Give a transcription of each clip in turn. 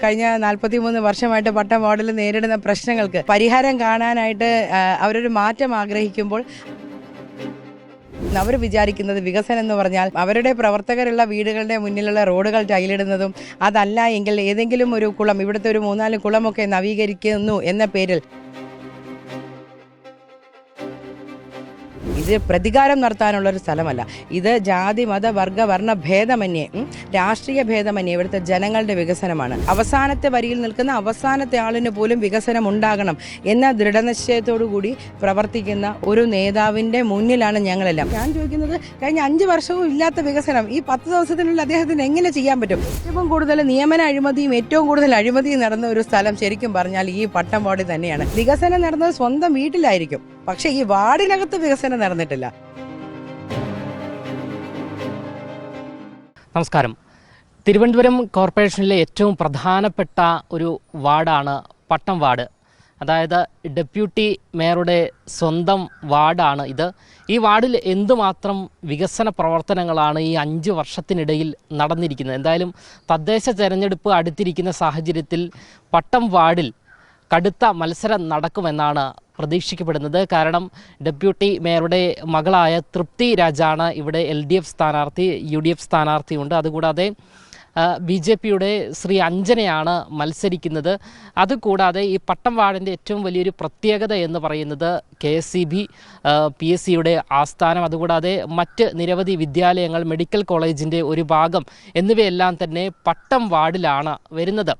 കഴിഞ്ഞ 43 വർഷമായിട്ട് പട്ടം വാർഡിൽ നേരിടുന്ന പ്രശ്നങ്ങൾക്ക് പരിഹാരം കാണാനായിട്ട് അവരൊരു മാറ്റം ആഗ്രഹിക്കുമ്പോൾ അവർ വിചാരിക്കുന്നത് വികസനം എന്ന് പറഞ്ഞാൽ അവരുടെ പ്രവർത്തകരുള്ള വീടുകളുടെ മുന്നിലുള്ള റോഡുകൾ ടൈലിടുന്നതും അതല്ല എങ്കിൽ ഏതെങ്കിലും ഒരു കുളം, ഇവിടുത്തെ ഒരു 3-4 കുളമൊക്കെ നവീകരിക്കുന്നു എന്ന പേരിൽ ഇത് പ്രതികാരം നടത്താനുള്ളൊരു സ്ഥലമല്ല. ഇത് ജാതി മത വർഗ വർണ്ണ ഭേദമന്യേ, രാഷ്ട്രീയ ഭേദമന്യേ ഇവിടുത്തെ ജനങ്ങളുടെ വികസനമാണ്. അവസാനത്തെ വരിയിൽ നിൽക്കുന്ന അവസാനത്തെ ആളിന് പോലും വികസനം ഉണ്ടാകണം എന്ന ദൃഢനിശ്ചയത്തോടു കൂടി പ്രവർത്തിക്കുന്ന ഒരു നേതാവിൻ്റെ മുന്നിലാണ് ഞങ്ങളെല്ലാം. ഞാൻ ചോദിക്കുന്നത്, കഴിഞ്ഞ 5 വർഷവും ഇല്ലാത്ത വികസനം ഈ 10 ദിവസത്തിനുള്ളിൽ അദ്ദേഹത്തിന് എങ്ങനെ ചെയ്യാൻ പറ്റും? ഏറ്റവും കൂടുതൽ നിയമന അഴിമതിയും ഏറ്റവും കൂടുതൽ അഴിമതിയും നടന്ന ഒരു സ്ഥലം ശരിക്കും പറഞ്ഞാൽ ഈ പട്ടം വാർഡിൽ തന്നെയാണ്. വികസനം നടന്നത് സ്വന്തം വീട്ടിലായിരിക്കും, പക്ഷേ ഈ വാർഡിനകത്ത് വികസനം നടന്നിട്ടില്ല. നമസ്കാരം. തിരുവനന്തപുരം കോർപ്പറേഷനിലെ ഏറ്റവും പ്രധാനപ്പെട്ട ഒരു വാർഡാണ് പട്ടം വാർഡ്. അതായത് ഡെപ്യൂട്ടി മേയറുടെ സ്വന്തം വാർഡാണ് ഇത്. ഈ വാർഡിൽ എന്തുമാത്രം വികസന പ്രവർത്തനങ്ങളാണ് ഈ 5 വർഷത്തിനിടയിൽ നടന്നിരിക്കുന്നത്. എന്തായാലും തദ്ദേശ തെരഞ്ഞെടുപ്പ് അടുത്തിരിക്കുന്ന സാഹചര്യത്തിൽ പട്ടം വാർഡിൽ കടുത്ത മത്സരം നടക്കുമെന്നാണ് പ്രതീക്ഷിക്കപ്പെടുന്നത്. കാരണം ഡെപ്യൂട്ടി മേയറുടെ മകളായ തൃപ്തി രാജാണ് ഇവിടെ LDF സ്ഥാനാർത്ഥി, UDF സ്ഥാനാർത്ഥിയുണ്ട്. അതുകൂടാതെ BJPയുടെ ശ്രീ അഞ്ജനയാണ് മത്സരിക്കുന്നത്. അതുകൂടാതെ ഈ പട്ടം വാർഡിൻ്റെ ഏറ്റവും വലിയൊരു പ്രത്യേകത എന്ന് പറയുന്നത് KSEB, PSCയുടെ ആസ്ഥാനം, അതുകൂടാതെ മറ്റ് നിരവധി വിദ്യാലയങ്ങൾ, മെഡിക്കൽ കോളേജിൻ്റെ ഒരു ഭാഗം എന്നിവയെല്ലാം തന്നെ പട്ടം വാർഡിലാണ് വരുന്നത്.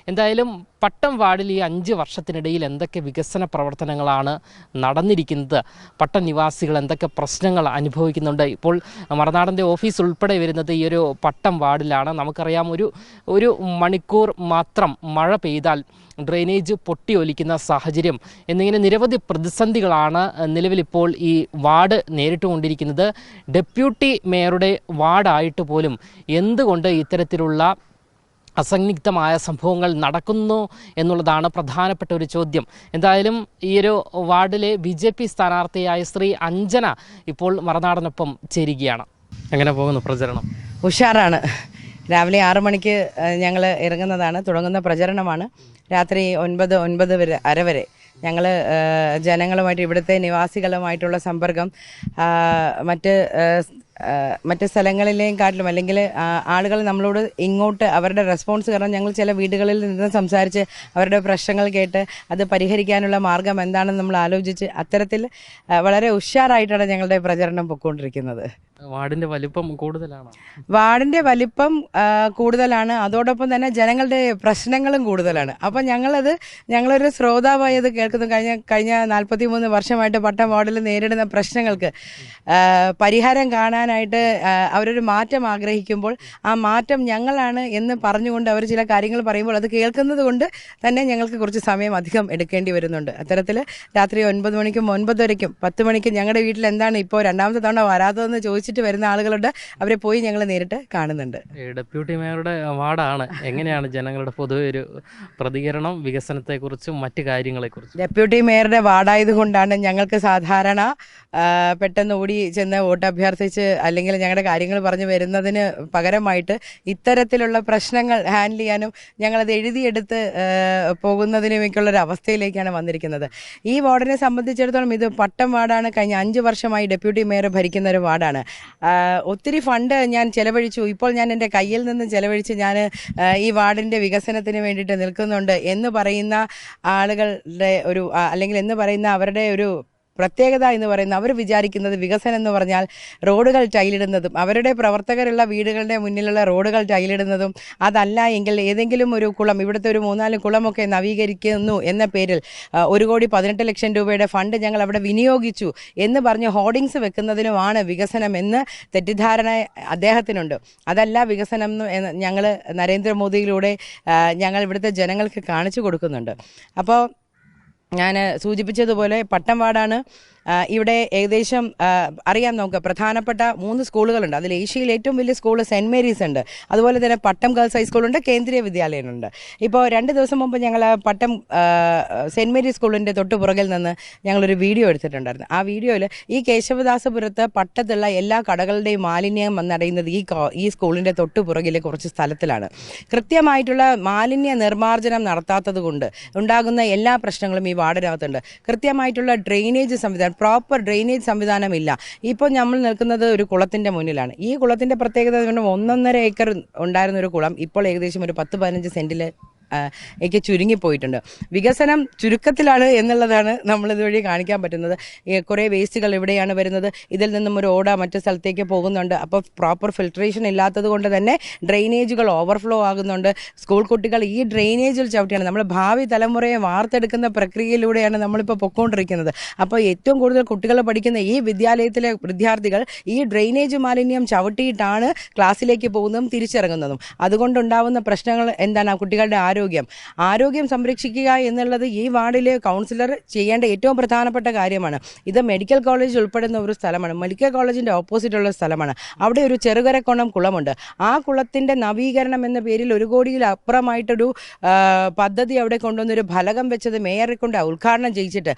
എന്തായാലും പട്ടം വാർഡിൽ ഈ 5 വർഷത്തിനിടയിൽ എന്തൊക്കെ വികസന പ്രവർത്തനങ്ങളാണ് നടന്നിരിക്കുന്നത്, പട്ടം നിവാസികൾ എന്തൊക്കെ പ്രശ്നങ്ങൾ അനുഭവിക്കുന്നുണ്ട്. ഇപ്പോൾ മറുനാടൻ്റെ ഓഫീസ് ഉൾപ്പെടെ വരുന്നത് ഈ ഒരു പട്ടം വാർഡിലാണ്. നമുക്കറിയാം, ഒരു മണിക്കൂർ മാത്രം മഴ പെയ്താൽ ഡ്രെയിനേജ് പൊട്ടിയൊലിക്കുന്ന സാഹചര്യം എന്നിങ്ങനെ നിരവധി പ്രതിസന്ധികളാണ് നിലവിലിപ്പോൾ ഈ വാർഡ് നേരിട്ടുകൊണ്ടിരിക്കുന്നത്. ഡെപ്യൂട്ടി മേയറുടെ വാർഡായിട്ട് പോലും എന്തുകൊണ്ട് ഇത്തരത്തിലുള്ള അസന്നിഗ്ധമായ സംഭവങ്ങൾ നടക്കുന്നു എന്നുള്ളതാണ് പ്രധാനപ്പെട്ട ഒരു ചോദ്യം. എന്തായാലും ഈ ഒരു വാർഡിലെ BJP സ്ഥാനാർത്ഥിയായ ശ്രീ അഞ്ജന ഇപ്പോൾ മറുനാടനൊപ്പം ചേരുകയാണ്. എങ്ങനെ പോകുന്നു പ്രചരണം? ഉഷാറാണ്. രാവിലെ 6 മണിക്ക് ഞങ്ങൾ ഇറങ്ങുന്നതാണ്, തുടങ്ങുന്ന പ്രചരണമാണ്. രാത്രി 9:30 വരെ ഞങ്ങൾ ജനങ്ങളുമായിട്ട്, ഇവിടുത്തെ നിവാസികളുമായിട്ടുള്ള സമ്പർക്കം മറ്റ് സ്ഥലങ്ങളിലെയും കാട്ടിലും, അല്ലെങ്കിൽ ആളുകൾ നമ്മളോട് ഇങ്ങോട്ട് അവരുടെ റെസ്പോൺസ് കാരണം ഞങ്ങൾ ചില വീടുകളിൽ നിന്ന് സംസാരിച്ച് അവരുടെ പ്രശ്നങ്ങൾ കേട്ട് അത് പരിഹരിക്കാനുള്ള മാർഗം എന്താണെന്ന് നമ്മൾ ആലോചിച്ച് അത്തരത്തിൽ വളരെ ഉഷാറായിട്ടാണ് ഞങ്ങളുടെ പ്രചരണം പൊയ്ക്കൊണ്ടിരിക്കുന്നത്. വാർഡിൻ്റെ വലിപ്പം കൂടുതലാണ്. വാർഡിൻ്റെ വലിപ്പം കൂടുതലാണ്, അതോടൊപ്പം തന്നെ ജനങ്ങളുടെ പ്രശ്നങ്ങളും കൂടുതലാണ്. അപ്പം ഞങ്ങളൊരു ശ്രോതാവായി അത് കേൾക്കുന്നു. കഴിഞ്ഞ 43 വർഷമായിട്ട് പട്ടം വാർഡിൽ നേരിടുന്ന പ്രശ്നങ്ങൾക്ക് പരിഹാരം കാണാനായിട്ട് അവരൊരു മാറ്റം ആഗ്രഹിക്കുമ്പോൾ ആ മാറ്റം ഞങ്ങളാണ് എന്ന് പറഞ്ഞുകൊണ്ട് അവർ ചില കാര്യങ്ങൾ പറയുമ്പോൾ അത് കേൾക്കുന്നത് കൊണ്ട് തന്നെ ഞങ്ങൾക്ക് കുറച്ച് സമയം അധികം എടുക്കേണ്ടി വരുന്നുണ്ട്. അത്തരത്തിൽ രാത്രി 9 മണിക്കും 9:30ക്കും 10 മണിക്കും ഞങ്ങളുടെ വീട്ടിൽ എന്താണ് ഇപ്പോൾ 2ാമത്തെ തവണ വരാത്തതെന്ന് ചോദിച്ചിട്ട് വരുന്ന ആളുകളുണ്ട്. അവരെ പോയി ഞങ്ങൾ നേരിട്ട് കാണുന്നുണ്ട്. ഡെപ്യൂട്ടി മേയറുടെ വാർഡാണ്. എങ്ങനെയാണ് ജനങ്ങളുടെ പൊതുവെ ഒരു പ്രതികരണം വികസനത്തെക്കുറിച്ചും മറ്റു കാര്യങ്ങളെക്കുറിച്ചും? ഡെപ്യൂട്ടി മേയറുടെ വാർഡായതുകൊണ്ടാണ് ഞങ്ങൾക്ക് സാധാരണ പെട്ടെന്ന് ഓടി ചെന്ന് വോട്ട് അഭ്യർത്ഥിച്ച് അല്ലെങ്കിൽ ഞങ്ങളുടെ കാര്യങ്ങൾ പറഞ്ഞു വരുന്നതിന് പകരമായിട്ട് ഇത്തരത്തിലുള്ള പ്രശ്നങ്ങൾ ഹാൻഡിൽ ചെയ്യാനും ഞങ്ങളത് എഴുതിയെടുത്ത് പോകുന്നതിനുമൊക്കെയുള്ളൊരു അവസ്ഥയിലേക്കാണ് വന്നിരിക്കുന്നത്. ഈ വാർഡിനെ സംബന്ധിച്ചിടത്തോളം ഇത് പട്ടം വാർഡാണ്. കഴിഞ്ഞ 5 വർഷമായി ഡെപ്യൂട്ടി മേയർ ഭരിക്കുന്ന ഒരു വാർഡാണ്. ഒത്തിരി ഫണ്ട് ഞാൻ ചെലവഴിച്ചു, ഇപ്പോൾ ഞാൻ എൻ്റെ കയ്യിൽ നിന്ന് ചെലവഴിച്ച് ഞാൻ ഈ വാർഡിൻ്റെ വികസനത്തിന് വേണ്ടിയിട്ട് നിൽക്കുന്നുണ്ട് എന്ന് പറയുന്ന ആളുകളുടെ ഒരു, അല്ലെങ്കിൽ എന്ന് പറയുന്ന അവരുടെ ഒരു പ്രത്യേകത എന്ന് പറയുന്നത്, അവർ വിചാരിക്കുന്നത് വികസനം എന്ന് പറഞ്ഞാൽ റോഡുകൾ ടൈലിടുന്നതും അവരുടെ പ്രവർത്തകരുള്ള വീടുകളുടെ മുന്നിലുള്ള റോഡുകൾ ടൈലിടുന്നതും അതല്ല എങ്കിൽ ഏതെങ്കിലും ഒരു കുളം, ഇവിടുത്തെ ഒരു 3-4 കുളമൊക്കെ നവീകരിക്കുന്നു എന്ന പേരിൽ 1,18,00,000 രൂപയുടെ ഫണ്ട് ഞങ്ങൾ അവിടെ വിനിയോഗിച്ചു എന്ന് പറഞ്ഞ് ഹോർഡിങ്സ് വെക്കുന്നതിനുമാണ് വികസനം എന്ന് തെറ്റിദ്ധാരണ അദ്ദേഹത്തിനുണ്ട്. അതല്ല വികസനം എന്ന് ഞങ്ങൾ നരേന്ദ്രമോദിയിലൂടെ ഞങ്ങൾ ഇവിടുത്തെ ജനങ്ങൾക്ക് കാണിച്ചു കൊടുക്കുന്നുണ്ട്. അപ്പോൾ ഞാൻ സൂചിപ്പിച്ചതുപോലെ പട്ടം വാർഡാണ്. ഇവിടെ ഏകദേശം അറിയാം, നമുക്ക് പ്രധാനപ്പെട്ട 3 സ്കൂളുകളുണ്ട്. അതിൽ ഏഷ്യയിൽ ഏറ്റവും വലിയ സ്കൂൾ സെൻറ്റ് മേരീസ് ഉണ്ട്. അതുപോലെ തന്നെ പട്ടം ഗേൾസ് ഹൈസ്കൂളുണ്ട്, കേന്ദ്രീയ വിദ്യാലയമുണ്ട്. ഇപ്പോൾ 2 ദിവസം മുമ്പ് ഞങ്ങൾ പട്ടം സെൻറ്റ് മേരീസ് സ്കൂളിൻ്റെ തൊട്ട് പുറകിൽ നിന്ന് ഞങ്ങളൊരു വീഡിയോ എടുത്തിട്ടുണ്ടായിരുന്നു. ആ വീഡിയോയിൽ ഈ കേശവദാസപുരത്ത് പട്ടത്തുള്ള എല്ലാ കടകളുടെയും മാലിന്യം വന്നടയുന്നത് ഈ സ്കൂളിൻ്റെ തൊട്ട് പുറകിലെ കുറച്ച് സ്ഥലത്തിലാണ്. കൃത്യമായിട്ടുള്ള മാലിന്യ നിർമ്മാർജ്ജനം നടത്താത്തത് കൊണ്ട് ഉണ്ടാകുന്ന എല്ലാ പ്രശ്നങ്ങളും ഈ വാർഡിനകത്തുണ്ട്. കൃത്യമായിട്ടുള്ള ഡ്രെയിനേജ് സംവിധാനം, പ്രോപ്പർ ഡ്രെയിനേജ് സംവിധാനമില്ല. ഇപ്പോൾ നമ്മൾ നിൽക്കുന്നത് ഒരു കുളത്തിൻ്റെ മുന്നിലാണ്. ഈ കുളത്തിൻ്റെ പ്രത്യേകത 1.5 ഏക്കർ ഉണ്ടായിരുന്ന ഒരു കുളം ഇപ്പോൾ ഏകദേശം ഒരു 10-15 സെൻറ്റിൽ ഒക്കെ ചുരുങ്ങിപ്പോയിട്ടുണ്ട്. വികസനം ചുരുക്കത്തിലാണ് എന്നുള്ളതാണ് നമ്മളിതുവഴി കാണിക്കാൻ പറ്റുന്നത്. കുറേ വേസ്റ്റുകൾ എവിടെയാണ് വരുന്നത്, ഇതിൽ നിന്നും ഒരു ഓട മറ്റു സ്ഥലത്തേക്ക് പോകുന്നുണ്ട്. അപ്പോൾ പ്രോപ്പർ ഫിൽട്രേഷൻ ഇല്ലാത്തത് കൊണ്ട് തന്നെ ഡ്രെയിനേജുകൾ ഓവർഫ്ലോ ആകുന്നുണ്ട്. സ്കൂൾ കുട്ടികൾ ഈ ഡ്രെയിനേജിൽ ചവിട്ടിയാണ്. നമ്മൾ ഭാവി തലമുറയെ വാർത്തെടുക്കുന്ന പ്രക്രിയയിലൂടെയാണ് നമ്മളിപ്പോൾ പൊയ്ക്കൊണ്ടിരിക്കുന്നത്. അപ്പോൾ ഏറ്റവും കൂടുതൽ കുട്ടികൾ പഠിക്കുന്ന ഈ വിദ്യാലയത്തിലെ വിദ്യാർത്ഥികൾ ഈ ഡ്രെയിനേജ് മാലിന്യം ചവിട്ടിയിട്ടാണ് ക്ലാസ്സിലേക്ക് പോകുന്നതും തിരിച്ചിറങ്ങുന്നതും. അതുകൊണ്ടുണ്ടാവുന്ന പ്രശ്നങ്ങൾ എന്താണ്? കുട്ടികളുടെ ആരോഗ്യം സംരക്ഷിക്കുക എന്നുള്ളത് ഈ വാർഡിലെ കൗൺസിലർ ചെയ്യേണ്ട ഏറ്റവും പ്രധാനപ്പെട്ട കാര്യമാണ്. ഇത് മെഡിക്കൽ കോളേജ് ഉൾപ്പെടുന്ന ഒരു സ്ഥലമാണ്. മെഡിക്കൽ കോളേജിൻ്റെ ഓപ്പോസിറ്റുള്ള സ്ഥലമാണ്. അവിടെ ഒരു ചെറുകരക്കോണം കുളമുണ്ട്. ആ കുളത്തിൻ്റെ നവീകരണം എന്ന പേരിൽ 1 കോടിയിലപ്പുറമായിട്ടൊരു പദ്ധതി അവിടെ കൊണ്ടുവന്നൊരു ഫലകം വെച്ചത് മേയറെ കൊണ്ട് ഉദ്ഘാടനം ചെയ്യിച്ചിട്ട്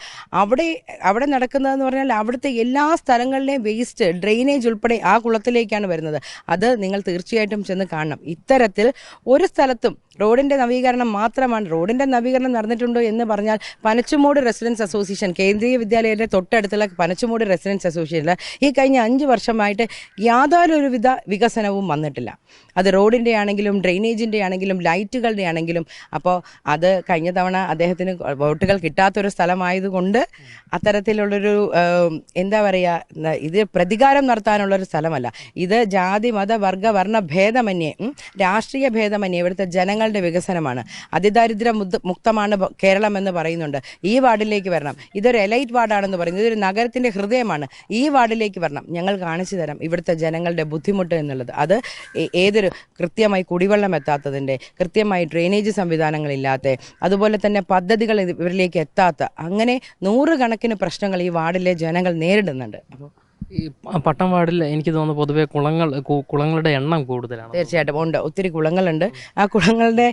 അവിടെ നടക്കുന്നതെന്ന് പറഞ്ഞാൽ അവിടുത്തെ എല്ലാ സ്ഥലങ്ങളിലെയും വേസ്റ്റ് ഡ്രെയിനേജ് ഉൾപ്പെടെ ആ കുളത്തിലേക്കാണ് വരുന്നത്. അത് നിങ്ങൾ തീർച്ചയായിട്ടും ചെന്ന് കാണണം. ഇത്തരത്തിൽ ഒരു സ്ഥലത്തും റോഡിൻ്റെ നവീകരണം മാത്രമാണ്. റോഡിൻ്റെ നവീകരണം നടന്നിട്ടുണ്ടോ എന്ന് പറഞ്ഞാൽ പനച്ചുമൂട് റെസിഡൻസ് അസോസിയേഷൻ, കേന്ദ്രീയ വിദ്യാലയയുടെ തൊട്ടടുത്തുള്ള പനച്ചുമൂട് റെസിഡൻസ് അസോസിയേഷനിൽ ഈ കഴിഞ്ഞ 5 വർഷമായിട്ട് യാതൊരുവിധ വികസനവും വന്നിട്ടില്ല. അത് റോഡിൻ്റെ ആണെങ്കിലും ഡ്രെയിനേജിൻ്റെ ആണെങ്കിലും ലൈറ്റുകളുടെ ആണെങ്കിലും. അപ്പോൾ അത് കഴിഞ്ഞ തവണ അദ്ദേഹത്തിന് വോട്ടുകൾ കിട്ടാത്തൊരു സ്ഥലമായതുകൊണ്ട് അത്തരത്തിലുള്ളൊരു എന്താ പറയുക, ഇത് പ്രതികാരം നടത്താനുള്ളൊരു സ്ഥലമല്ല. ഇത് ജാതി മത വർഗ വർണ്ണ ഭേദമന്യേ, രാഷ്ട്രീയ ഭേദമന്യേ ഇവിടുത്തെ ജനങ്ങളുടെ വികസനമാണ്. അതിദാരിദ്ര്യ മുക്തമാണ് കേരളം എന്ന് പറയുന്നുണ്ട്. ഈ വാർഡിലേക്ക് വരണം. ഇതൊരു എലൈറ്റ് വാർഡാണെന്ന് പറയുന്നത്, ഇതൊരു നഗരത്തിൻ്റെ ഹൃദയമാണ്. ഈ വാർഡിലേക്ക് വരണം. ഞങ്ങൾ കാണിച്ചു തരാം ഇവിടുത്തെ ജനങ്ങളുടെ ബുദ്ധിമുട്ട് എന്നുള്ളത്. അത് ഏതൊരു കൃത്യമായി കുടിവെള്ളം എത്താത്തതിൻ്റെ, കൃത്യമായി ഡ്രെയിനേജ് സംവിധാനങ്ങളില്ലാത്ത, അതുപോലെ തന്നെ പദ്ധതികൾ ഇവരിലേക്ക് എത്താത്ത, അങ്ങനെ 100 കണക്കിന് പ്രശ്നങ്ങൾ ഈ വാർഡിലെ ജനങ്ങൾ നേരിടുന്നുണ്ട്. അപ്പോൾ ഈ പട്ടം വാർഡിൽ എനിക്ക് തോന്നുന്നു പൊതുവെ കുളങ്ങളുടെ എണ്ണം കൂടുതലാണ്. തീർച്ചയായിട്ടും ഉണ്ട്. ഒത്തിരി കുളങ്ങളുണ്ട്. ആ കുളങ്ങളുടെ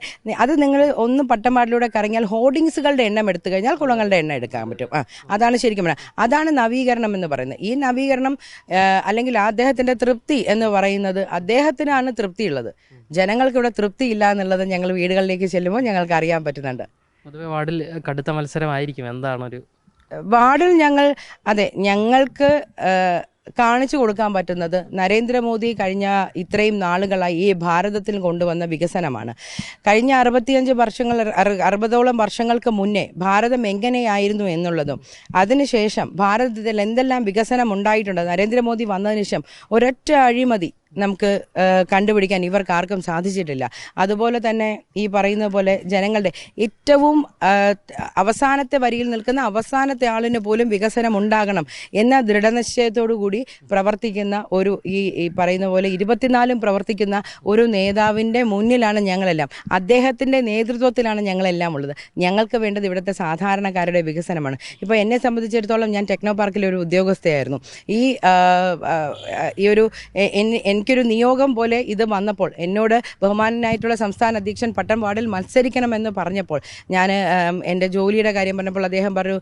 അത് നിങ്ങൾ ഒന്ന് പട്ടം വാർഡിലൂടെ കറങ്ങിയാൽ ഹോർഡിങ്സുകളുടെ എണ്ണം എടുത്തു കഴിഞ്ഞാൽ കുളങ്ങളുടെ എണ്ണം എടുക്കാൻ പറ്റും. അതാണ് ശരിക്കും പറയുന്നത്. അതാണ് നവീകരണം എന്ന് പറയുന്നത്. ഈ നവീകരണം അല്ലെങ്കിൽ അദ്ദേഹത്തിൻ്റെ തൃപ്തി എന്ന് പറയുന്നത്, അദ്ദേഹത്തിനാണ് തൃപ്തിയുള്ളത്. ജനങ്ങൾക്ക് ഇവിടെ തൃപ്തിയില്ല എന്നുള്ളത് ഞങ്ങൾ വീടുകളിലേക്ക് ചെല്ലുമ്പോൾ ഞങ്ങൾക്ക് അറിയാൻ പറ്റുന്നുണ്ട്. പൊതുവെ വാർഡിൽ കടുത്ത മത്സരമായിരിക്കും. എന്താണൊരു വാർഡിൽ ഞങ്ങൾക്ക് കാണിച്ചു കൊടുക്കാൻ പറ്റുന്നത് നരേന്ദ്രമോദി കഴിഞ്ഞ ഇത്രയും നാളുകളായി ഈ ഭാരതത്തിൽ കൊണ്ടുവന്ന വികസനമാണ്. കഴിഞ്ഞ 60ഓളം വർഷങ്ങൾക്ക് മുന്നേ ഭാരതം എങ്ങനെയായിരുന്നു എന്നുള്ളതും അതിനുശേഷം ഭാരതത്തിൽ എന്തെല്ലാം വികസനം ഉണ്ടായിട്ടുണ്ട്, നരേന്ദ്രമോദി വന്നതിന് ശേഷം ഒരൊറ്റ അഴിമതി നമുക്ക് കണ്ടുപിടിക്കാൻ ഇവർക്കാർക്കും സാധിച്ചിട്ടില്ല. അതുപോലെ തന്നെ ഈ പറയുന്ന പോലെ ജനങ്ങളുടെ ഏറ്റവും അവസാനത്തെ വരിയിൽ നിൽക്കുന്ന അവസാനത്തെ ആളിന് പോലും വികസനം ഉണ്ടാകണം എന്ന ദൃഢനിശ്ചയത്തോടു കൂടി പ്രവർത്തിക്കുന്ന ഒരു ഈ പറയുന്ന പോലെ 24 പ്രവർത്തിക്കുന്ന ഒരു നേതാവിൻ്റെ മുന്നിലാണ് ഞങ്ങളെല്ലാം. അദ്ദേഹത്തിൻ്റെ നേതൃത്വത്തിലാണ് ഞങ്ങളെല്ലാം ഉള്ളത്. ഞങ്ങൾക്ക് വേണ്ടത് ഇവിടുത്തെ സാധാരണക്കാരുടെ വികസനമാണ്. ഇപ്പോൾ എന്നെ സംബന്ധിച്ചിടത്തോളം ഞാൻ ടെക്നോ പാർക്കിലെ ഒരു ഉദ്യോഗസ്ഥയായിരുന്നു. ഈ ഒരു എനിക്കൊരു നിയോഗം പോലെ ഇത് വന്നപ്പോൾ എന്നോട് ബഹുമാനനായിട്ടുള്ള സംസ്ഥാന അധ്യക്ഷൻ പട്ടം വാർഡിൽ മത്സരിക്കണമെന്ന് പറഞ്ഞപ്പോൾ ഞാൻ എൻ്റെ ജോലിയുടെ കാര്യം പറഞ്ഞപ്പോൾ അദ്ദേഹം പറഞ്ഞു,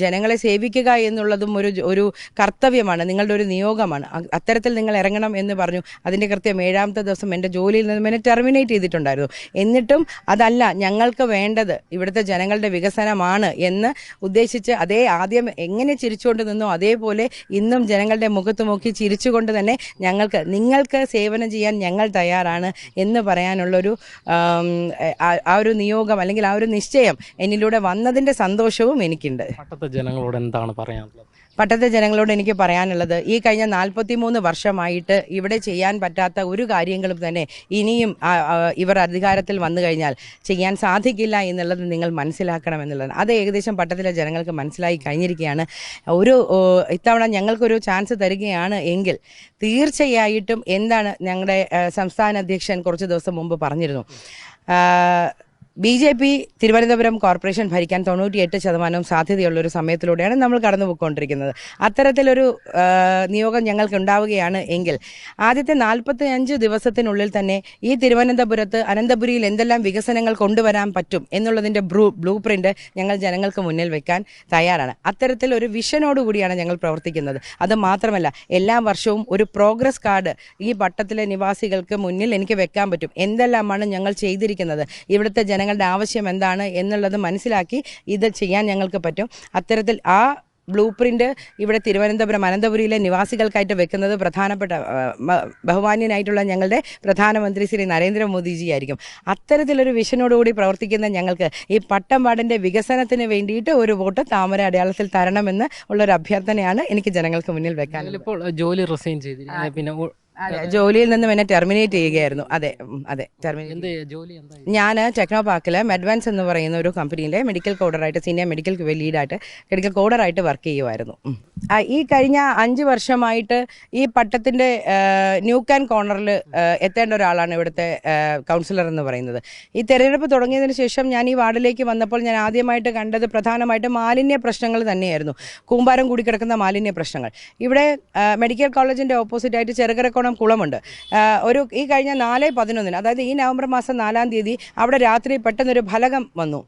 ജനങ്ങളെ സേവിക്കുക എന്നുള്ളതും ഒരു കർത്തവ്യമാണ്, നിങ്ങളുടെ ഒരു നിയോഗമാണ്, അത്തരത്തിൽ നിങ്ങൾ ഇറങ്ങണം എന്ന് പറഞ്ഞു. അതിൻ്റെ കൃത്യം 7ാമത്തെ ദിവസം എൻ്റെ ജോലിയിൽ നിന്നും എന്നെ ടെർമിനേറ്റ് ചെയ്തിട്ടുണ്ടായിരുന്നു. എന്നിട്ടും അതല്ല ഞങ്ങൾക്ക് വേണ്ടത് ഇവിടുത്തെ ജനങ്ങളുടെ വികസനമാണ് എന്ന് ഉദ്ദേശിച്ച് ആദ്യം എങ്ങനെ ചിരിച്ചുകൊണ്ട് നിന്നോ അതേപോലെ ഇന്നും ജനങ്ങളുടെ മുഖത്ത് നോക്കി ചിരിച്ചുകൊണ്ട് തന്നെ നിങ്ങൾക്ക് സേവനം ചെയ്യാൻ ഞങ്ങൾ തയ്യാറാണ് എന്ന് പറയാനുള്ളൊരു ആ ഒരു നിയോഗം അല്ലെങ്കിൽ ആ ഒരു നിശ്ചയം എന്നിലൂടെ വന്നതിൻ്റെ സന്തോഷവും എനിക്കുണ്ട്. പട്ടത്തെ ജനങ്ങളോട് എന്താണ് പറയാനുള്ളത്? പട്ടത്തെ ജനങ്ങളോട് എനിക്ക് പറയാനുള്ളത്, ഈ കഴിഞ്ഞ 43 വർഷമായിട്ട് ഇവിടെ ചെയ്യാൻ പറ്റാത്ത ഒരു കാര്യങ്ങളും തന്നെ ഇനിയും ഇവർ അധികാരത്തിൽ വന്നു കഴിഞ്ഞാൽ ചെയ്യാൻ സാധിക്കില്ല എന്നുള്ളത് നിങ്ങൾ മനസ്സിലാക്കണം എന്നുള്ളതാണ്. അത് ഏകദേശം പട്ടത്തിലെ ജനങ്ങൾക്ക് മനസ്സിലായി കഴിഞ്ഞിരിക്കുകയാണ്. ഇത്തവണ ഞങ്ങൾക്കൊരു ചാൻസ് തരികയാണ് എങ്കിൽ തീർച്ചയായിട്ടും എന്താണ് ഞങ്ങളുടെ സംസ്ഥാന അധ്യക്ഷൻ കുറച്ച് ദിവസം മുമ്പ് പറഞ്ഞിരുന്നു, BJP തിരുവനന്തപുരം കോർപ്പറേഷൻ ഭരിക്കാൻ 98% സാധ്യതയുള്ളൊരു സമയത്തിലൂടെയാണ് നമ്മൾ കടന്നുപോയിക്കൊണ്ടിരിക്കുന്നത്. അത്തരത്തിലൊരു നിയോഗം ഞങ്ങൾക്ക് ഉണ്ടാവുകയാണ് എങ്കിൽ ആദ്യത്തെ 45 ദിവസത്തിനുള്ളിൽ തന്നെ ഈ തിരുവനന്തപുരത്ത് അനന്തപുരിയിൽ എന്തെല്ലാം വികസനങ്ങൾ കൊണ്ടുവരാൻ പറ്റും എന്നുള്ളതിൻ്റെ ബ്ലൂ പ്രിൻ്റ് ഞങ്ങൾ ജനങ്ങൾക്ക് മുന്നിൽ വെക്കാൻ തയ്യാറാണ്. അത്തരത്തിലൊരു വിഷനോടുകൂടിയാണ് ഞങ്ങൾ പ്രവർത്തിക്കുന്നത്. അത് മാത്രമല്ല, എല്ലാ വർഷവും ഒരു പ്രോഗ്രസ് കാർഡ് ഈ പട്ടത്തിലെ നിവാസികൾക്ക് മുന്നിൽ എനിക്ക് വെക്കാൻ പറ്റും. എന്തെല്ലാമാണ് ഞങ്ങൾ ചെയ്തിരിക്കുന്നത്, ഇവിടുത്തെ ജനങ്ങളുടെ ആവശ്യം എന്താണ് എന്നുള്ളത് മനസ്സിലാക്കി ഇത് ചെയ്യാൻ ഞങ്ങൾക്ക് പറ്റും. അത്തരത്തിൽ ആ ബ്ലൂ പ്രിൻ്റ് ഇവിടെ തിരുവനന്തപുരം അനന്തപുരിയിലെ നിവാസികൾക്കായിട്ട് വെക്കുന്നത് പ്രധാനപ്പെട്ട ബഹുമാന്യനായിട്ടുള്ള ഞങ്ങളുടെ പ്രധാനമന്ത്രി ശ്രീ നരേന്ദ്രമോദിജി ആയിരിക്കും. അത്തരത്തിലൊരു വിഷനോടുകൂടി പ്രവർത്തിക്കുന്ന ഞങ്ങൾക്ക് ഈ പട്ടം വാർഡിൻ്റെ വികസനത്തിന് വേണ്ടിയിട്ട് ഒരു വോട്ട് താമര അടയാളത്തിൽ തരണമെന്ന് ഉള്ളൊരു അഭ്യർത്ഥനയാണ് എനിക്ക് ജനങ്ങൾക്ക് മുന്നിൽ വെക്കാൻ. ഇപ്പോൾ ജോലി റിസൈൻ ചെയ്തു, പിന്നെ ജോലിയിൽ നിന്നും എന്നെ ടെർമിനേറ്റ് ചെയ്യുകയായിരുന്നു. അതെ ഞാൻ ടെക്നോ പാർക്കിൽ മെഡ്വാൻസ് എന്ന് പറയുന്ന ഒരു കമ്പനിയിലെ മെഡിക്കൽ കോഡറായിട്ട്, സീനിയർ മെഡിക്കൽ ലീഡായിട്ട്, മെഡിക്കൽ കോഡറായിട്ട് വർക്ക് ചെയ്യുമായിരുന്നു. ഈ കഴിഞ്ഞ 5 വർഷമായിട്ട് ഈ പട്ടത്തിൻ്റെ ന്യൂക്ക് ആൻഡ് കോർണറിൽ എത്തേണ്ട ഒരാളാണ് ഇവിടുത്തെ കൗൺസിലർ എന്ന് പറയുന്നത്. ഈ തെരഞ്ഞെടുപ്പ് തുടങ്ങിയതിന് ശേഷം ഞാൻ ഈ വാർഡിലേക്ക് വന്നപ്പോൾ ഞാൻ ആദ്യമായിട്ട് കണ്ടത് പ്രധാനമായിട്ടും മാലിന്യ പ്രശ്നങ്ങൾ തന്നെയായിരുന്നു. കൂമ്പാരം കൂടിക്കിടക്കുന്ന മാലിന്യ പ്രശ്നങ്ങൾ. ഇവിടെ മെഡിക്കൽ കോളേജിൻ്റെ ഓപ്പോസിറ്റായിട്ട് ചെറുകരക്കോണം കുളമുണ്ട്. ഈ കഴിഞ്ഞ 4/11, അതായത് ഈ നവംബർ മാസം 4-ാം തീയതി അവിടെ രാത്രി പെട്ടെന്നൊരു ഫലകം വന്നു.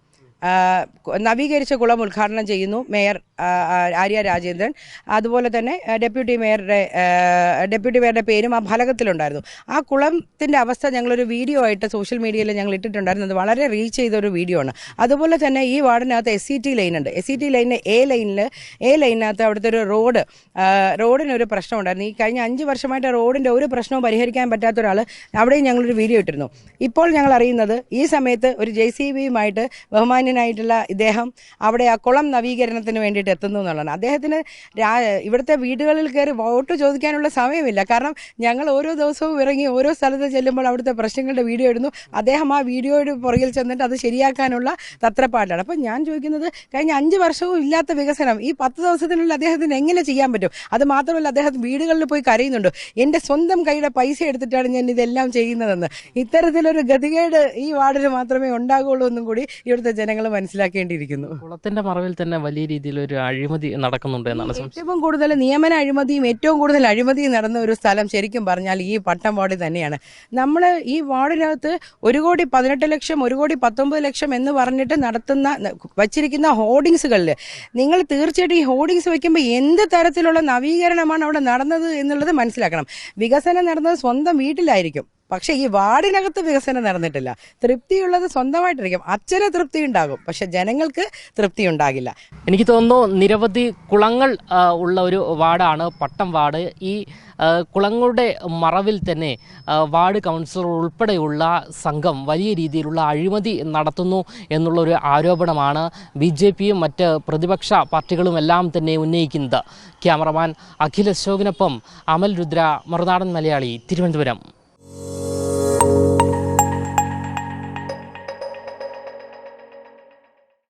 നവീകരിച്ച കുളം ഉദ്ഘാടനം ചെയ്യുന്നു മേയർ ആര്യ രാജേന്ദ്രൻ. അതുപോലെ തന്നെ ഡെപ്യൂട്ടി മേയറുടെ പേരും ആ ഫലകത്തിലുണ്ടായിരുന്നു. ആ കുളത്തിൻ്റെ അവസ്ഥ ഞങ്ങളൊരു വീഡിയോ ആയിട്ട് സോഷ്യൽ മീഡിയയിൽ ഞങ്ങൾ ഇട്ടിട്ടുണ്ടായിരുന്നു. അത് വളരെ റീച്ച് ചെയ്തൊരു വീഡിയോ ആണ്. അതുപോലെ തന്നെ ഈ വാർഡിനകത്ത് SCT ലൈൻ ഉണ്ട്. SCT ലൈനിൻ്റെ എ ലൈനിനകത്ത് അവിടുത്തെ ഒരു റോഡിനൊരു പ്രശ്നം ഉണ്ടായിരുന്നു. ഈ കഴിഞ്ഞ 5 വർഷമായിട്ട് റോഡിൻ്റെ ഒരു പ്രശ്നവും പരിഹരിക്കാൻ പറ്റാത്ത ഒരാൾ അവിടെയും ഞങ്ങളൊരു വീഡിയോ ഇട്ടിരുന്നു. ഇപ്പോൾ ഞങ്ങൾ അറിയുന്നത് ഈ സമയത്ത് ഒരു JCBയുമായിട്ട് ബഹുമാന്യനായിട്ടുള്ള ഇദ്ദേഹം അവിടെ ആ കുളം നവീകരണത്തിന് വേണ്ടിയിട്ട് എത്തുന്നു എന്നുള്ളതാണ്. അദ്ദേഹത്തിന് ഇവിടുത്തെ വീടുകളിൽ കയറി വോട്ട് ചോദിക്കാനുള്ള സമയമില്ല. കാരണം ഞങ്ങൾ ഓരോ ദിവസവും ഇറങ്ങി ഓരോ സ്ഥലത്ത് ചെല്ലുമ്പോൾ അവിടുത്തെ പ്രശ്നങ്ങളുടെ വീഡിയോ ഇടുന്നു. അദ്ദേഹം ആ വീഡിയോയുടെ പുറകിൽ ചെന്നിട്ട് അത് ശരിയാക്കാനുള്ള തത്രപ്പാടാണ്. അപ്പം ഞാൻ ചോദിക്കുന്നത്, കഴിഞ്ഞ 5 വർഷവും ഇല്ലാത്ത വികസനം ഈ 10 ദിവസത്തിനുള്ളിൽ അദ്ദേഹത്തിന് എങ്ങനെ ചെയ്യാൻ പറ്റും? അത് മാത്രമല്ല, അദ്ദേഹം വീടുകളിൽ പോയി കരയുന്നുണ്ട്, എൻ്റെ സ്വന്തം കൈയുടെ പൈസ എടുത്തിട്ടാണ് ഞാൻ ഇതെല്ലാം ചെയ്യുന്നതെന്ന്. ഇത്തരത്തിലൊരു ഗതികേട് ഈ വാർഡിൽ മാത്രമേ ഉണ്ടാകുള്ളൂ എന്നും കൂടി ഇവിടുത്തെ ജനങ്ങൾ മനസ്സിലാക്കേണ്ടിയിരിക്കുന്നു. കുളത്തിന്റെ മറവിൽ തന്നെ വലിയ രീതിയിലൊരു അഴിമതി നടക്കുന്നുണ്ട് എന്നാണ് ഏറ്റവും കൂടുതൽ നിയമന അഴിമതിയും ഏറ്റവും കൂടുതൽ അഴിമതിയും നടന്ന ഒരു സ്ഥലം ശരിക്കും പറഞ്ഞാൽ ഈ പട്ടം വാർഡ് തന്നെയാണ്. നമ്മൾ ഈ വാർഡിനകത്ത് 1,18,00,000 1,19,00,000 എന്ന് പറഞ്ഞിട്ട് വച്ചിരിക്കുന്ന ഹോർഡിങ്സുകളിൽ നിങ്ങൾ തീർച്ചയായിട്ടും ഈ ഹോർഡിങ്സ് വയ്ക്കുമ്പോൾ എന്ത് തരത്തിലുള്ള നവീകരണമാണ് അവിടെ നടന്നത് എന്നുള്ളത് മനസ്സിലാക്കണം. വികസനം നടന്നത് സ്വന്തം വീട്ടിലായിരിക്കും, പക്ഷേ ഈ വാർഡിനകത്ത് വികസനം നടന്നിട്ടില്ല. തൃപ്തിയുള്ളത് സ്വന്തമായിട്ടിരിക്കും. അച്ഛന് തൃപ്തി ഉണ്ടാകും, പക്ഷെ ജനങ്ങൾക്ക് തൃപ്തി ഉണ്ടാകില്ല. എനിക്ക് തോന്നുന്നു നിരവധി കുളങ്ങൾ ഉള്ള ഒരു വാർഡാണ് പട്ടം വാർഡ്. ഈ കുളങ്ങളുടെ മറവിൽ തന്നെ വാർഡ് കൗൺസിലർ ഉൾപ്പെടെയുള്ള സംഘം വലിയ രീതിയിലുള്ള അഴിമതി നടത്തുന്നു എന്നുള്ളൊരു ആരോപണമാണ് BJPയും മറ്റ് പ്രതിപക്ഷ പാർട്ടികളുമെല്ലാം തന്നെ ഉന്നയിക്കുന്നത്. ക്യാമറമാൻ അഖിൽ അശോകിനൊപ്പം അമൽ രുദ്ര, മറുനാടൻ മലയാളി, തിരുവനന്തപുരം.